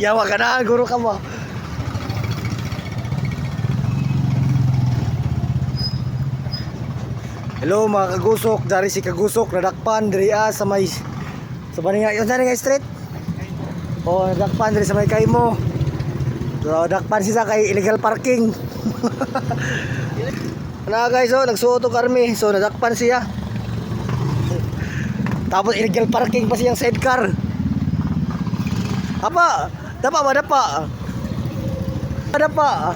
Yawa ka na, guro ka mo. Hello mga kagusok, dari si kagusok nadakpan diri sa may sa baninga, yung nga street. Oh, nadakpan diri sa may Kaymo. So, nadakpan siya kay illegal parking. Na guys, oh, nagsuot og army, so nadakpan siya. Tapos illegal parking pa siyang sidecar. Apa? Dapa ba dapa? Dapa.